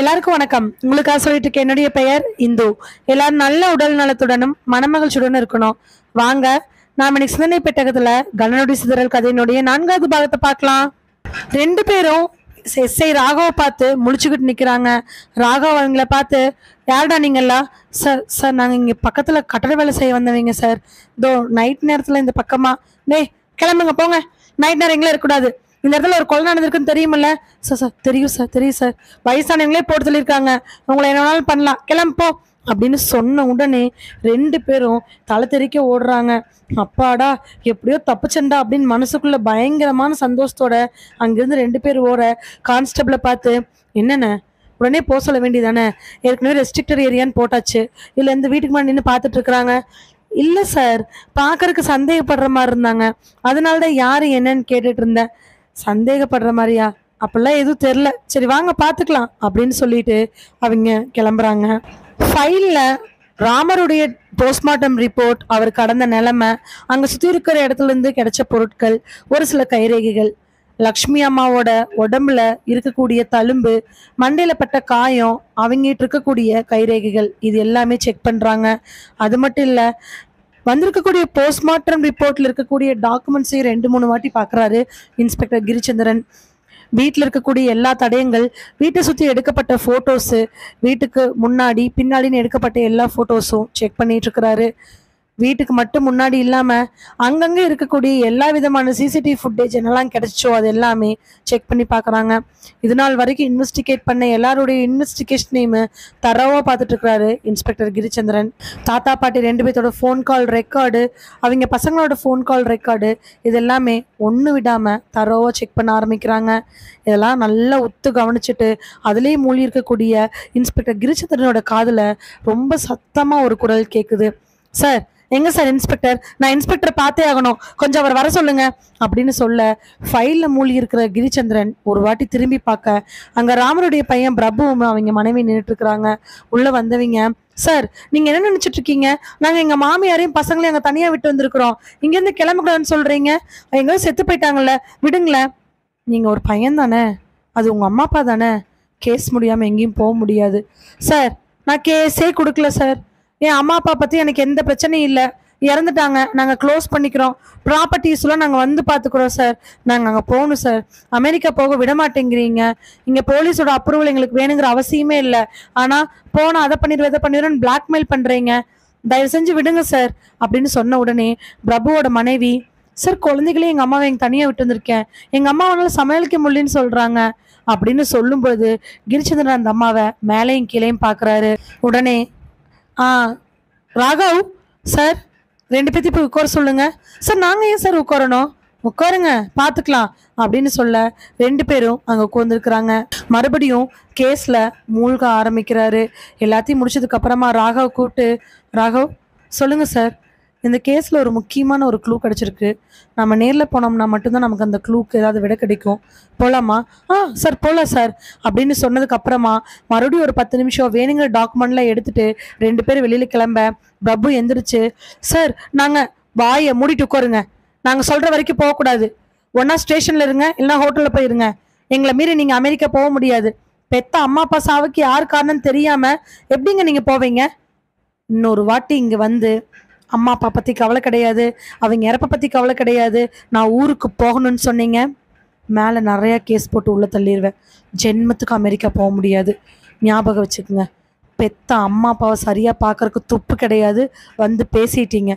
எல்லாருக்கும் வணக்கம். உங்களுக்காக சொல்லிட்டு இருக்க என்னுடைய பெயர் இந்து. எல்லாரும் நல்ல உடல் நலத்துடனும் மனமகிழ்ச்சியுடனும் இருக்கணும். வாங்க, நாம இன்னைக்கு சிந்தனை பெட்டகத்துல கணனுடைய சிதறல் கதையினுடைய 4வது பாகத்தை பார்க்கலாம். 2 பேரும் எஸ்ஐ ராகவை பார்த்து முழிச்சுக்கிட்டு நிக்கிறாங்க. ராகவ் அவங்கள பார்த்து, யாருடா நீங்களா? சார் நாங்க இங்க பக்கத்துல கட்டட வேலை செய்ய வந்தவங்க சார். இதோ நைட் நேரத்துல இந்த பக்கமா. டேய் கிளம்புங்க போங்க, நைட் நேரம் எங்களே இருக்கக்கூடாது. இந்த இடத்துல ஒரு கொலை நடந்திருக்குன்னு தெரியுமில்ல? சார் தெரியும் சார். வயசானவங்களே போட்டு சொல்லியிருக்காங்க, உங்களை என்ன வேணாலும் பண்ணலாம், கிளம்போ அப்படின்னு சொன்ன உடனே 2 பேரும் தலை தெறிக்க ஓடுறாங்க. அப்பாடா எப்படியோ தப்புச்சண்டா அப்படின்னு மனசுக்குள்ள பயங்கரமான சந்தோஷத்தோட அங்கிருந்து 2 பேர் ஓட கான்ஸ்டபிளை பார்த்து, என்னென்ன உடனே போக சொல்ல வேண்டியதானே, ஏற்கனவே ரெஸ்ட்ரிக்டட் ஏரியான்னு போட்டாச்சு, இல்லை இந்த வீட்டுக்கு மேலே நின்று பார்த்துட்டு இருக்கிறாங்க. இல்லை சார், பார்க்கறதுக்கு சந்தேகப்படுற மாதிரி இருந்தாங்க, அதனாலதான் யாரு என்னன்னு கேட்டுட்டு இருந்தேன். சந்தேகப்படுற மாதிரியா? அப்பெல்லாம் எதுவும் தெரில, சரி வாங்க பார்த்துக்கலாம் அப்படின்னு சொல்லிட்டு அவங்க கிளம்புறாங்க. ஃபைல்ல ராமருடைய போஸ்ட்மார்ட்டம் ரிப்போர்ட், அவர் கடந்த நிலைமை, அங்கே சுற்றி இருக்கிற இடத்துல இருந்து கிடைச்ச பொருட்கள், ஒரு சில கைரேகைகள், லக்ஷ்மி அம்மாவோட உடம்புல இருக்கக்கூடிய தழும்பு, மண்டையில பட்ட காயம், அவங்கிட்டு இருக்கக்கூடிய கைரேகைகள், இது எல்லாமே செக் பண்றாங்க. அது மட்டும் இல்லை, வந்திருக்கக்கூடிய போஸ்ட்மார்ட்டம் ரிப்போர்ட்ல இருக்கக்கூடிய டாக்குமெண்ட்ஸையும் 2-3 வாட்டி பார்க்குறாரு இன்ஸ்பெக்டர் கிரிச்சந்திரன். வீட்டில் இருக்கக்கூடிய எல்லா தடயங்கள், வீட்டை சுற்றி எடுக்கப்பட்ட ஃபோட்டோஸு, வீட்டுக்கு முன்னாடி பின்னாடின்னு எடுக்கப்பட்ட எல்லா ஃபோட்டோஸும் செக் பண்ணிட்டு இருக்கிறாரு. வீட்டுக்கு மட்டும் முன்னாடி இல்லாமல் அங்கங்கே இருக்கக்கூடிய எல்லா விதமான சிசிடிவி ஃபுட்டேஜ் என்னெல்லாம் கிடைச்சோ அது எல்லாமே செக் பண்ணி பார்க்குறாங்க. இது நாள் வரைக்கும் இன்வெஸ்டிகேட் பண்ண எல்லாருடைய இன்வெஸ்டிகேஷனையுமே தரவாக பார்த்துட்டு இருக்கிறாரு இன்ஸ்பெக்டர் கிரிச்சந்திரன். தாத்தா பாட்டி 2 பேர்த்தோட ஃபோன் கால் ரெக்கார்டு, அவங்க பசங்களோட ஃபோன் கால் ரெக்கார்டு, இது எல்லாமே ஒன்று விடாமல் தரவாக செக் பண்ண ஆரம்பிக்கிறாங்க. இதெல்லாம் நல்லா ஒத்து கவனிச்சுட்டு அதுலேயே மூழ்கி இருக்கக்கூடிய இன்ஸ்பெக்டர் கிரிச்சந்திரனோட காதில் ரொம்ப சத்தமாக ஒரு குரல் கேட்குது. சார், எங்க சார் இன்ஸ்பெக்டர்? நான் இன்ஸ்பெக்டரை பார்த்தே ஆகணும், கொஞ்சம் அவர் வர சொல்லுங்க அப்படின்னு சொல்ல, ஃபைல்ல மூழ்கி இருக்கிற கிரிச்சந்திரன் ஒரு வாட்டி திரும்பி பார்க்க, அங்க ராமருடைய பையன் பிரபுவும் அவங்க மனைவி நின்றுட்டு இருக்கிறாங்க. உள்ள வந்தவங்க, சார் நீங்க என்ன நினைச்சிட்டு இருக்கீங்க? நாங்க எங்க மாமியாரையும் பசங்களையும் அங்க தனியா விட்டு வந்திருக்கிறோம், இங்க இருந்து கிளம்பக்கூடாதுன்னு சொல்றீங்க, எங்க செத்து போயிட்டாங்கல்ல, விடுங்களேன். நீங்க ஒரு பையன் தானே, அது உங்க அம்மா அப்பா தானே, கேஸ் முடியாம எங்கேயும் போக முடியாது. சார் நான் கேஸே கொடுக்கல சார், என் அம்மா அப்பா பற்றி எனக்கு எந்த பிரச்சனையும் இல்லை, இறந்துட்டாங்க, நாங்கள் க்ளோஸ் பண்ணிக்கிறோம், ப்ராப்பர்ட்டிஸ்லாம் நாங்கள் வந்து பார்த்துக்குறோம் சார், நாங்கள் அங்கே போகணும் சார், அமெரிக்கா போக விட மாட்டேங்கிறீங்க, இங்கே போலீஸோட அப்ரூவல் எங்களுக்கு வேணுங்கிற அவசியமே இல்லை, ஆனால் போனால் அதை பண்ணிடுவேன்னு பிளாக்மெயில் பண்ணுறீங்க, தயவு செஞ்சு விடுங்க சார் அப்படின்னு சொன்ன உடனே பிரபுவோட மனைவி, சார் குழந்தைகளையும் எங்கள் அம்மாவை எங்கள் தனியாக விட்டு வந்திருக்கேன், எங்கள் அம்மாவனால சமையலுக்கு முடியலன்னு சொல்கிறாங்க அப்படின்னு சொல்லும்போது கிரிச்சந்திரன் அந்த அம்மாவை மேலேயும் கீழேயும் பார்க்குறாரு. உடனே ராகவ் சார், 2 பேர்த்தையும் போய் உட்கார சொல்லுங்க. சார் நாங்கள் ஏன் சார் உட்காரணும்? உட்காருங்க பார்த்துக்கலாம் அப்படின்னு சொல்ல 2 பேரும் அங்கே உட்காந்துருக்குறாங்க. மறுபடியும் கேஸில் மூழ்க ஆரம்பிக்கிறாரு. எல்லாத்தையும் முடிச்சதுக்கு அப்புறமா ராகவ் கூப்பிட்டு, ராகவ் சொல்லுங்க சார், இந்த கேஸில் ஒரு முக்கியமான ஒரு க்ளூ கிடச்சிருக்கு, நம்ம நேரில் போனோம்னா மட்டும்தான் நமக்கு அந்த க்ளூக்கு ஏதாவது விட கிடைக்கும், போகலாமா? சார் போகலாம் சார் அப்படின்னு சொன்னதுக்கு அப்புறமா மறுபடியும் ஒரு 10 நிமிஷம் வேணுங்கிற டாக்குமெண்ட்லாம் எடுத்துட்டு 2 பேர் வெளியில் கிளம்ப, பிரபு எந்திரிச்சு, சார் நாங்கள் வாயை மூடிட்டு உட்காருங்க, நாங்கள் சொல்கிற வரைக்கும் போகக்கூடாது, ஒன்றா ஸ்டேஷனில் இருங்க இல்லைனா ஹோட்டலில் போயிருங்க, எங்களை மீறி நீங்கள் அமெரிக்கா போக முடியாது, பெத்த அம்மா அப்பா சாவுக்கு யார் காரணம்னு தெரியாமல் எப்படிங்க நீங்கள் போவீங்க? இன்னொரு வாட்டி இங்கே வந்து அம்மா அப்பா பற்றி கவலை கிடையாது, அவங்க இறப்பை பற்றி கவலை கிடையாது, நான் ஊருக்கு போகணும்னு சொன்னீங்க, மேலே நிறையா கேஸ் போட்டு உள்ளே தள்ளிடுவேன், ஜென்மத்துக்கு அமெரிக்கா போக முடியாது, ஞாபகம் வச்சுக்கோங்க, பெத்த அம்மா அப்பாவை சரியாக பார்க்கறக்கு துப்பு கிடையாது, வந்து பேசிட்டீங்க,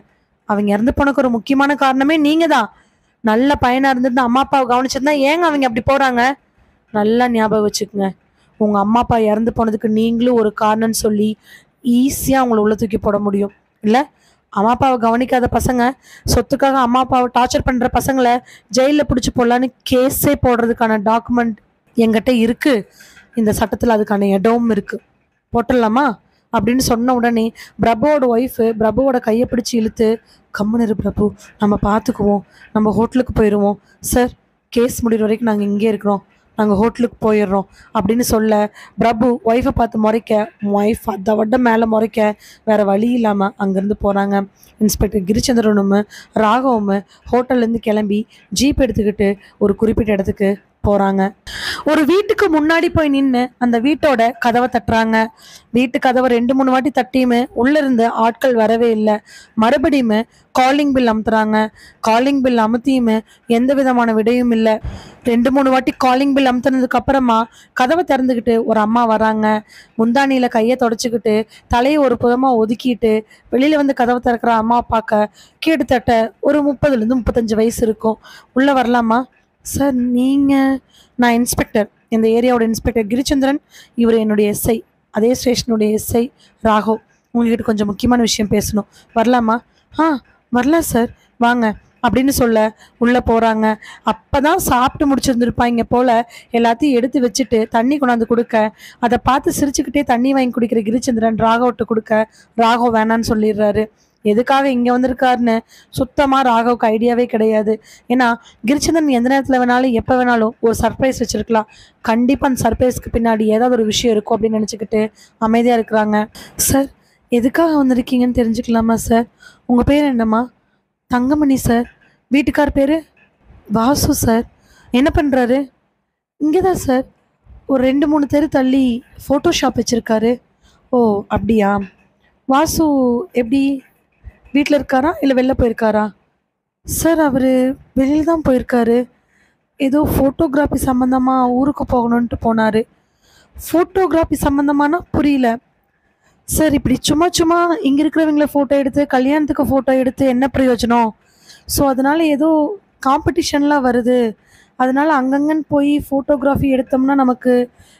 அவங்க இறந்து போனக்கு ஒரு முக்கியமான காரணமே நீங்கள் தான், நல்ல பையனாக இருந்திருந்தா அம்மா அப்பாவை கவனிச்சிருந்தா ஏங்க அவங்க அப்படி போகிறாங்க? நல்லா ஞாபகம் வச்சுக்கோங்க, உங்கள் அம்மா அப்பா இறந்து போனதுக்கு நீங்களும் ஒரு காரணம்னு சொல்லி ஈஸியாக அவங்கள உள்ள தூக்கி போட முடியும் இல்லை? அம்மா அப்பாவை கவனிக்காத பசங்க, சொத்துக்காக அம்மா அப்பாவை டார்ச்சர் பண்ணுற பசங்களை ஜெயிலில் பிடிச்சி போடலான்னு கேஸே போடுறதுக்கான டாக்குமெண்ட் என்கிட்ட இருக்குது, இந்த சட்டத்தில் அதுக்கான இடமும் இருக்குது, போட்டுடலாமா அப்படின்னு சொன்ன உடனே பிரபுவோட ஒய்ஃபு பிரபுவோட கையை பிடிச்சி இழுத்து, கம்முனரு பிரபு, நம்ம பார்த்துக்குவோம், நம்ம ஹோட்டலுக்கு போயிடுவோம் சார், கேஸ் முடிகிற வரைக்கும் நாங்கள் இங்கே இருக்கிறோம், நாங்கள் ஹோட்டலுக்கு போயிடுறோம் அப்படின்னு சொல்ல, பிரபு ஒய்ஃபை பார்த்து முறைக்க, ஒய்ஃப் அதை விட மேலே முறைக்க, வேறு வழி இல்லாமல் அங்கேருந்து போகிறாங்க. இன்ஸ்பெக்டர் கிரிச்சந்திரனும் ராகவும் ஹோட்டல்லேருந்து கிளம்பி ஜீப் எடுத்துக்கிட்டு ஒரு குறிப்பிட்ட இடத்துக்கு போறாங்க. ஒரு வீட்டுக்கு முன்னாடி போய் நின்று அந்த வீட்டோட கதவை தட்டுறாங்க. வீட்டு கதவை 2-3 வாட்டி தட்டியுமே உள்ள இருந்து ஆட்கள் வரவே இல்லை. மறுபடியும் காலிங் பில் அமுத்துறாங்க. காலிங் பில் அமுத்தியுமே எந்த விதமான விடையும் இல்லை. 2-3 வாட்டி காலிங் பில் அமுத்துனதுக்கு அப்புறமா கதவை திறந்துக்கிட்டு ஒரு அம்மா வராங்க. முந்தானியில கையை தொடச்சிக்கிட்டு தலையை ஒரு புறமா ஒதுக்கிட்டு வெளியில வந்து கதவை திறக்கிற அம்மா பார்க்க கிட்டத்தட்ட ஒரு 30லேருந்து 35 வயசு இருக்கும். உள்ள வரலாமா? சார் நீங்கள்? நான் இன்ஸ்பெக்டர், இந்த ஏரியாவோட இன்ஸ்பெக்டர் கிரிச்சந்திரன். இவர் என்னுடைய எஸ்ஐ, அதே ஸ்டேஷனுடைய எஸ்ஐ ராகவ். உங்ககிட்ட கொஞ்சம் முக்கியமான விஷயம் பேசணும். வரலாமா? வரலாம் சார், வாங்க அப்படின்னு சொல்ல உள்ளே போகிறாங்க. அப்போ தான் சாப்பிட்டு முடிச்சிருந்துருப்பாங்க போல். எல்லாத்தையும் எடுத்து வச்சுட்டு தண்ணி கொண்டாந்து கொடுக்க அதை பார்த்து சிரிச்சுக்கிட்டே தண்ணி வாங்கி குடிக்கிற கிரிச்சந்திரன் ராகவ்கிட்ட கொடுக்க ராகவ் வேணான்னு சொல்லிடுறாரு. எதுக்காக இங்கே வந்திருக்காருன்னு சுத்தமாக ராகவுக்கு ஐடியாவே கிடையாது. ஏன்னா கிரிச்சந்திரன் எந்த நேரத்தில் வேணாலும் எப்போ வேணாலும் ஒரு சர்ப்ரைஸ் வச்சுருக்கலாம். கண்டிப்பாக அந்த சர்ப்ரைஸ்க்கு பின்னாடி ஏதாவது ஒரு விஷயம் இருக்கும் அப்படின்னு நினச்சிக்கிட்டு அமைதியாக இருக்கிறாங்க. சார், எதுக்காக வந்திருக்கீங்கன்னு தெரிஞ்சுக்கலாமா சார்? உங்கள் பேர் என்னம்மா? தங்கமணி சார். வீட்டுக்கார் பேர்? வாசு சார். என்ன பண்ணுறாரு? இங்கே தான் சார், ஒரு 2-3 தெரு தள்ளி ஃபோட்டோ ஷாப் வச்சுருக்காரு. ஓ அப்படியா? வாசு எப்படி, வீட்டில் இருக்காரா இல்லை வெளில போயிருக்காரா? சார், அவர் வெளியில் தான் போயிருக்காரு. ஏதோ ஃபோட்டோகிராஃபி சம்மந்தமாக ஊருக்கு போகணுன்ட்டு போனார். ஃபோட்டோகிராஃபி சம்மந்தமானா புரியல சார். இப்படி சும்மா சும்மா இங்கே இருக்கிறவங்கள ஃபோட்டோ எடுத்து கல்யாணத்துக்கு ஃபோட்டோ எடுத்து என்ன பிரயோஜனம்? ஸோ அதனால் ஏதோ காம்படிஷன்லாம் வருது, அதனால் அங்கங்கன்னு போய் ஃபோட்டோகிராஃபி எடுத்தோம்னா நமக்கு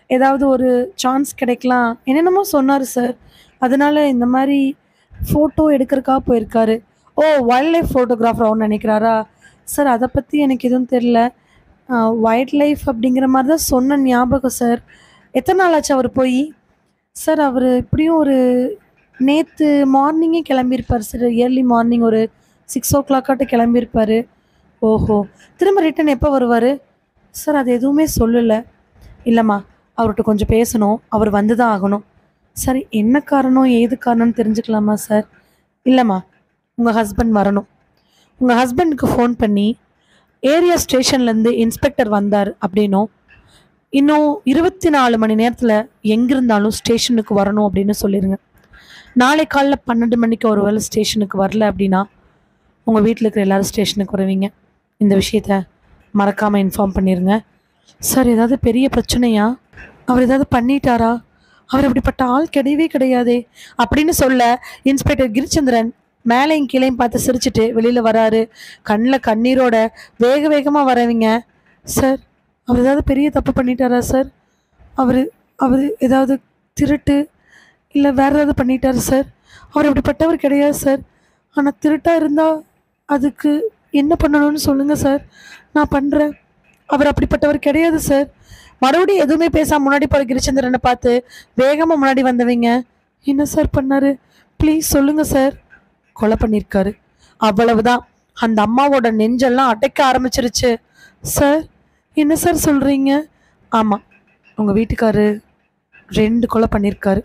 ஏதாவது ஒரு சான்ஸ் கிடைக்கலாம் என்னென்னமோ சொன்னார் சார். அதனால் இந்த மாதிரி ஃபோட்டோ எடுக்கிறதுக்காக போயிருக்காரு. ஓ, வைல்ட் லைஃப் ஃபோட்டோகிராஃபர் அவன்னு நினைக்கிறாரா? சார், அதை பற்றி எனக்கு எதுவும் தெரில. வைல்ட் லைஃப் அப்படிங்கிற மாதிரி தான் சொன்ன ஞாபகம் சார். எத்தனை நாள் ஆச்சு அவர் போய்? சார், அவர் இப்படியும் ஒரு நேற்று மார்னிங்கே கிளம்பியிருப்பார் சார். ஏர்லி மார்னிங் ஒரு 6 o'clock கிளம்பியிருப்பார். ஓஹோ, திரும்ப ரிட்டன் எப்போ வருவார்? சார், அது எதுவுமே சொல்லலை. இல்லைம்மா, அவர்கிட்ட கொஞ்சம் பேசணும், அவர் வந்து தான் ஆகணும். சரி, என்ன காரணம் ஏது காரணம்னு தெரிஞ்சுக்கலாமா சார்? இல்லைம்மா, உங்கள் ஹஸ்பண்ட் வரணும். உங்கள் ஹஸ்பண்டுக்கு ஃபோன் பண்ணி ஏரியா ஸ்டேஷன்லேருந்து இன்ஸ்பெக்டர் வந்தார் அப்படின்னும் இன்னும் 24 மணி நேரத்தில் எங்கிருந்தாலும் ஸ்டேஷனுக்கு வரணும் அப்படின்னு சொல்லிடுங்க. நாளை காலைல 12 மணிக்கு ஒரு வேளை ஸ்டேஷனுக்கு வரல அப்படின்னா உங்கள் வீட்டில் இருக்கிற எல்லோரும் ஸ்டேஷனுக்கு வருவீங்க. இந்த விஷயத்த மறக்காமல் இன்ஃபார்ம் பண்ணிடுங்க. சார், ஏதாவது பெரிய பிரச்சனையா? அவர் ஏதாவது பண்ணிட்டாரா? அவர் அப்படிப்பட்ட ஆள் கிடையவே கிடையாதே அப்படின்னு சொல்ல இன்ஸ்பெக்டர் கிரிச்சந்திரன் மேலையும் கீழையும் பார்த்து சிரிச்சுட்டு வெளியில் வராரு. கண்ணில் கண்ணீரோட வேக வேகமாக வரவங்க. சார், அவர் ஏதாவது பெரிய தப்பு பண்ணிட்டாரா சார்? அவர் ஏதாவது திருட்டு இல்லை வேறு ஏதாவது பண்ணிட்டார் சார்? அவர் அப்படிப்பட்டவர் கிடையாது சார். ஆனால் திருட்டாக இருந்தால் அதுக்கு என்ன பண்ணணும்னு சொல்லுங்கள் சார், நான் பண்ணுறேன். அவர் அப்படிப்பட்டவர் கிடையாது சார். மறுபடியும் எதுவுமே பேசாம முன்னாடி போகிற கிரிச்சந்திரனை பார்த்து வேகமாக முன்னாடி வந்தவங்க, என்ன சார் பண்ணாரு? ப்ளீஸ் சொல்லுங்கள் சார். கொலை பண்ணியிருக்காரு, அவ்வளவுதான். அந்த அம்மாவோட நெஞ்செல்லாம் அடைக்க ஆரம்பிச்சிருச்சு. சார், என்ன சார் சொல்கிறீங்க? ஆமாம், உங்கள் வீட்டுக்காரு 2 கொலை பண்ணியிருக்காரு.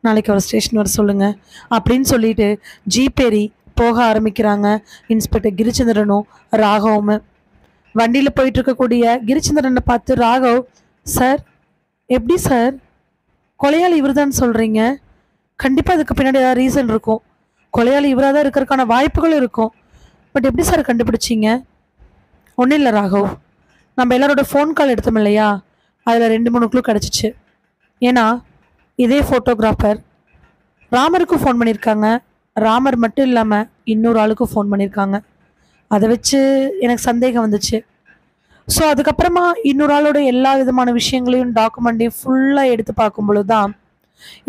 நாளைக்கு அவர் ஸ்டேஷன் வர சொல்லுங்கள் அப்படின்னு சொல்லிட்டு ஜீப்பேரி போக ஆரம்பிக்கிறாங்க இன்ஸ்பெக்டர் கிரிச்சந்திரனும் ராகவும். வண்டியில் போயிட்டு இருக்கக்கூடிய கிரிச்சந்திரனை பார்த்து ராகவ், சார் எப்படி சார், கொலையாளி இவர் தான் சொல்கிறீங்க? கண்டிப்பாக அதுக்கு பின்னாடி ஏதாவது ரீசன் இருக்கும். கொலையாளி இவராக தான் இருக்கிறதுக்கான வாய்ப்புகளும் இருக்கும். பட் எப்படி சார் கண்டுபிடிச்சிங்க? ஒன்றும் இல்லை ராகவ், நம்ம எல்லாரோட ஃபோன் கால் எடுத்தோம் இல்லையா, அதில் 2-3 க்ளூ கிடச்சிச்சு. ஏன்னா இதே ஃபோட்டோகிராஃபர் ராமருக்கும் ஃபோன் பண்ணியிருக்காங்க. ராமர் மட்டும் இல்லாமல் இன்னொரு ஆளுக்கும் ஃபோன் பண்ணியிருக்காங்க. அதை வச்சு எனக்கு சந்தேகம் வந்துச்சு. ஸோ அதுக்கப்புறமா இன்னொரு ஆளோட எல்லா விதமான விஷயங்களையும் டாக்குமெண்ட்டையும் ஃபுல்லாக எடுத்து பார்க்கும் பொழுது தான்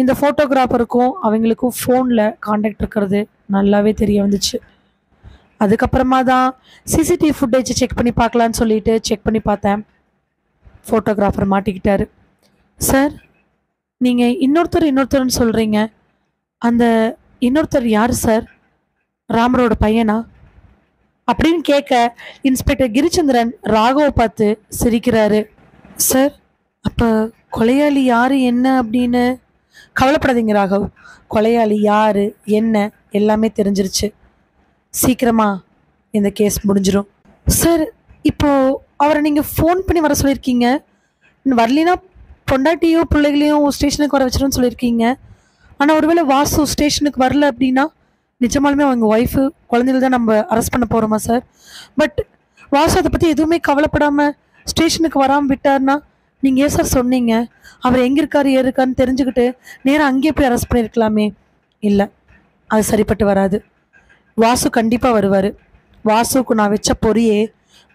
இந்த ஃபோட்டோகிராஃபருக்கும் அவங்களுக்கும் ஃபோனில் காண்டாக்ட் இருக்கிறது நல்லாவே தெரிய வந்துச்சு. அதுக்கப்புறமா தான் சிசிடிவி ஃபுட்டேஜ் செக் பண்ணி பார்க்கலான்னு சொல்லிட்டு செக் பண்ணி பார்த்தேன். ஃபோட்டோகிராஃபர் மாட்டிக்கிட்டாரு. சார், நீங்கள் இன்னொருத்தர்னு சொல்கிறீங்க, அந்த இன்னொருத்தர் யார் சார்? ராமரோட பையனா அப்படின்னு கேட்க இன்ஸ்பெக்டர் கிரிச்சந்திரன் ராகவை பார்த்து சிரிக்கிறாரு. சார், அப்போ கொலையாளி யார் என்ன அப்படின்னு? கவலைப்படாதீங்க ராகவ், கொலையாளி யார் என்ன எல்லாமே தெரிஞ்சிருச்சு. சீக்கிரமாக இந்த கேஸ் முடிஞ்சிடும். சார், இப்போ அவரை நீங்கள் ஃபோன் பண்ணி வர சொல்லியிருக்கீங்க. வரலினா பொண்டாட்டியோ பிள்ளைகளையோ ஸ்டேஷனுக்கு வர வச்சிருன்னு சொல்லியிருக்கீங்க. ஆனால் ஒருவேளை வாசு ஸ்டேஷனுக்கு வரல அப்படின்னா நிஜமாலுமே அவங்க ஒய்ஃபு குழந்தைகள் தான் நம்ம அரெஸ்ட் பண்ண போகிறோமா சார்? பட் வாசு அதை பற்றி எதுவுமே கவலைப்படாமல் ஸ்டேஷனுக்கு வராமல் விட்டார்னா நீங்கள் ஏன் சார் சொன்னீங்க? அவர் எங்கே இருக்காரு ஏன் இருக்காருன்னு தெரிஞ்சுக்கிட்டு நேராக அங்கேயே போய் அரெஸ்ட் பண்ணியிருக்கலாமே. இல்லை, அது சரிப்பட்டு வராது. வாசு கண்டிப்பாக வருவார். வாசுக்கு நான் வச்ச பொரியே,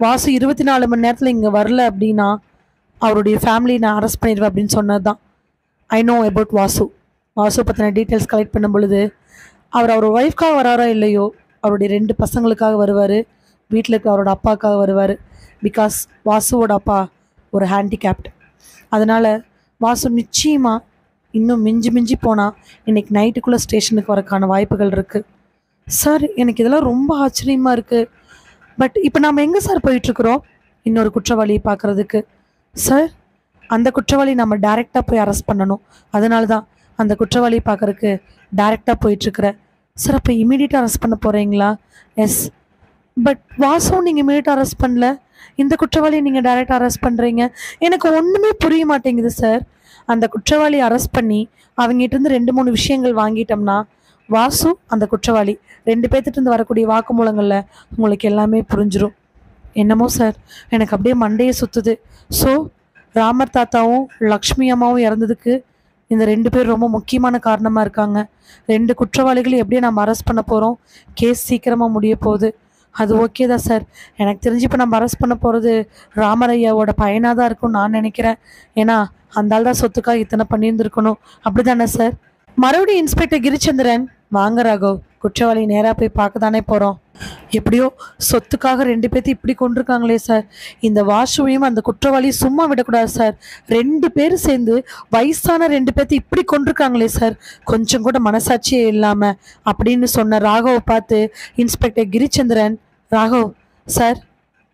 வாசு 24 மணி நேரத்தில் இங்கே வரல அப்படின்னா அவருடைய ஃபேமிலியை நான் அரெஸ்ட் பண்ணிடுவேன் அப்படின்னு சொன்னது தான். I know about Vasu. Vasu பற்றின டீட்டெயில்ஸ் கலெக்ட் பண்ணும் பொழுது அவர் ஒய்ஃப்காக வராரோ இல்லையோ, அவருடைய 2 பசங்களுக்காக வருவார், வீட்டில் இருக்க அவரோட அப்பாவுக்காக வருவார். பிகாஸ் வாசுவோட அப்பா ஒரு ஹேண்டிகேப்ட். அதனால் வாசு நிச்சயமாக இன்னும் மிஞ்சி மிஞ்சி போனால் இன்றைக்கி நைட்டுக்குள்ளே ஸ்டேஷனுக்கு வரக்கான வாய்ப்புகள் இருக்குது. சார், எனக்கு இதெல்லாம் ரொம்ப ஆச்சரியமாக இருக்குது. பட் இப்போ நாம் எங்கே சார் போயிட்டுருக்குறோம்? இன்னொரு குற்றவாளியை பார்க்குறதுக்கு. சார், அந்த குற்றவாளி நம்ம டைரெக்டாக போய் அரெஸ்ட் பண்ணணும். அதனால தான் அந்த குற்றவாளியை பார்க்குறதுக்கு டைரெக்டாக போயிட்டுருக்குறேன். சார், அப்போ இமீடியட்டாக அரெஸ்ட் பண்ண போகிறீங்களா? எஸ். பட் வாசுவும் நீங்கள் இமீடியட்டாக அரெஸ்ட் பண்ணல, இந்த குற்றவாளியை நீங்கள் டைரெக்டாக அரெஸ்ட் பண்ணுறீங்க. எனக்கு ஒன்றுமே புரிய மாட்டேங்குது சார். அந்த குற்றவாளியை அரெஸ்ட் பண்ணி அவங்ககிட்டருந்து 2-3 விஷயங்கள் வாங்கிட்டோம்னா வாசு அந்த குற்றவாளி 2 பேர்த்திட்டருந்து வரக்கூடிய வாக்குமூலங்களில் உங்களுக்கு எல்லாமே புரிஞ்சிடும். என்னமோ சார், எனக்கு அப்படியே மண்டையே சுற்றுது. ஸோ ராமர் தாத்தாவும் லக்ஷ்மி அம்மாவும் இறந்ததுக்கு இந்த 2 பேர் ரொம்ப முக்கியமான காரணமாக இருக்காங்க. 2 குற்றவாளிகள் எப்படியும் நம்ம அரெஸ்ட் பண்ண போகிறோம். கேஸ் சீக்கிரமாக முடிய போகுது. அது ஓகே தான் சார். எனக்கு தெரிஞ்சு இப்போ நம்ம அரெஸ்ட் பண்ண போகிறது ராமர் ஐயாவோட பையனாக தான் இருக்கும்னு நான் நினைக்கிறேன். ஏன்னா அந்த ஆள் தான் சொத்துக்காக இத்தனை பண்ணியிருந்துருக்கணும். அப்படி தானே சார்? மறுபடியும் இன்ஸ்பெக்டர் கிரிச்சந்திரன், வாங்க ராகவ், குற்றவாளி நேராக போய் பார்க்க தானே போகிறோம். எப்படியோ சொத்துக்காக 2 பேர்த்து இப்படி கொண்டிருக்காங்களே சார். இந்த வாசுவையும் அந்த குற்றவாளியும் சும்மா விடக்கூடாது சார். 2 பேர் சேர்ந்து வயசான 2 பேர்த்து இப்படி கொண்டிருக்காங்களே சார், கொஞ்சம் கூட மனசாட்சியே இல்லாமல் அப்படின்னு சொன்ன ராகவை பார்த்து இன்ஸ்பெக்டர் கிரிச்சந்திரன், ராகவ் சார்,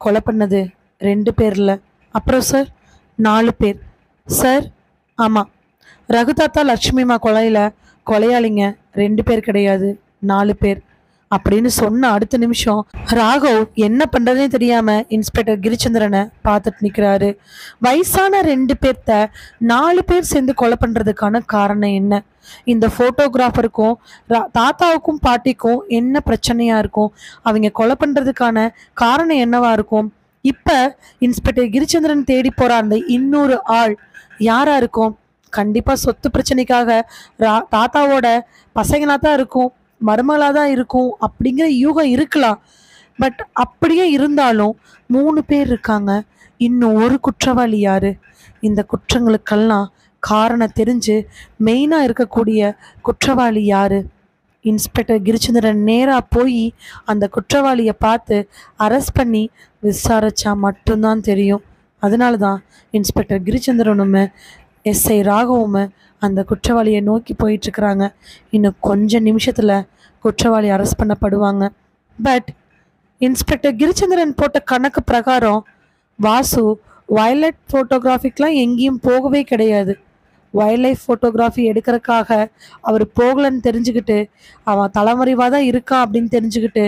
கொலை பண்ணது 2 பேரில், அப்புறம் சார் 4 பேர் சார். ஆமாம், ரகுதாத்தா லட்சுமிமா கொலையில் கொலையாளிங்க 2 பேர் கிடையாது, 4 பேர் அப்படின்னு சொன்ன அடுத்த நிமிஷம் ராகவ் என்ன பண்ணுறதுனே தெரியாமல் இன்ஸ்பெக்டர் கிரிச்சந்திரனை பார்த்துட்டு நிற்கிறாரு. வயசான 2 பேர்த்த 4 பேர் சேர்ந்து கொலை பண்ணுறதுக்கான காரணம் என்ன? இந்த ஃபோட்டோகிராஃபருக்கும் தாத்தாவுக்கும் பாட்டிக்கும் என்ன பிரச்சனையாக இருக்கும்? அவங்க கொலை பண்ணுறதுக்கான காரணம் என்னவா இருக்கும்? இப்போ இன்ஸ்பெக்டர் கிரிச்சந்திரன் தேடி போகிற அந்த இன்னொரு ஆள் யாராக இருக்கும்? கண்டிப்பாக சொத்து பிரச்சனைக்காக தாத்தாவோட பசங்களாக தான் இருக்கும், மருமகளாக தான் இருக்கும் அப்படிங்கிற யூகம் இருக்கலாம். பட் அப்படியே இருந்தாலும் 3 பேர் இருக்காங்க. இன்னும் ஒரு குற்றவாளி யாரு? இந்த குற்றங்களுக்கெல்லாம் காரணம் தெரிஞ்சு மெயினாக இருக்கக்கூடிய குற்றவாளி யாரு? இன்ஸ்பெக்டர் கிரிச்சந்திரன் நேராக போய் அந்த குற்றவாளியை பார்த்து அரெஸ்ட் பண்ணி விசாரிச்சா மட்டும்தான் தெரியும். அதனால தான் இன்ஸ்பெக்டர் கிரிச்சந்திரனுமே எஸ்ஐ ராகவும் அந்த குற்றவாளியை நோக்கி போயிட்டுருக்குறாங்க. இன்னும் கொஞ்சம் நிமிஷத்தில் குற்றவாளி அரெஸ்ட் பண்ணப்படுவாங்க. பட் இன்ஸ்பெக்டர் கிரிச்சந்திரன் போட்ட கணக்கு பிரகாரம் வாசு வைல்ட் ஃபோட்டோகிராஃபிக்கெலாம் எங்கேயும் போகவே கிடையாது. வைல்ட் லைஃப் ஃபோட்டோகிராஃபி எடுக்கிறதுக்காக அவர் போகலன்னு தெரிஞ்சுக்கிட்டு, அவன் தலைமறைவாக தான் இருக்கான் அப்படின்னு தெரிஞ்சுக்கிட்டு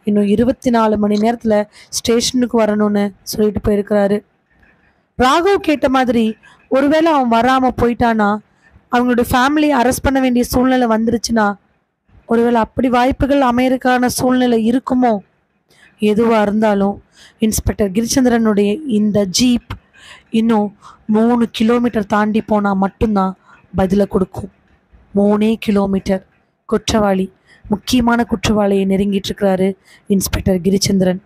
இன்னும் 24 மணி நேரத்தில் ஸ்டேஷனுக்கு வரணும்னு சொல்லிட்டு போயிருக்கிறாரு. ராகவ் கேட்ட மாதிரி ஒருவேளை அவன் வராமல் போயிட்டானா, அவங்களோட ஃபேமிலியை அரெஸ்ட் பண்ண வேண்டிய சூழ்நிலை வந்துருச்சுன்னா, ஒருவேளை அப்படி வாய்ப்புகள் அமையறதுக்கான சூழ்நிலை இருக்குமோ? எதுவாக இருந்தாலும் இன்ஸ்பெக்டர் கிரிச்சந்திரனுடைய இந்த ஜீப் இன்னும் 3 கிலோமீட்டர் தாண்டி போனால் மட்டும்தான் பதிலை கொடுக்கும். 3 கிலோமீட்டர். குற்றவாளி, முக்கியமான குற்றவாளியை நெருங்கிட்டு இருக்கிறாரு இன்ஸ்பெக்டர் கிரிச்சந்திரன்.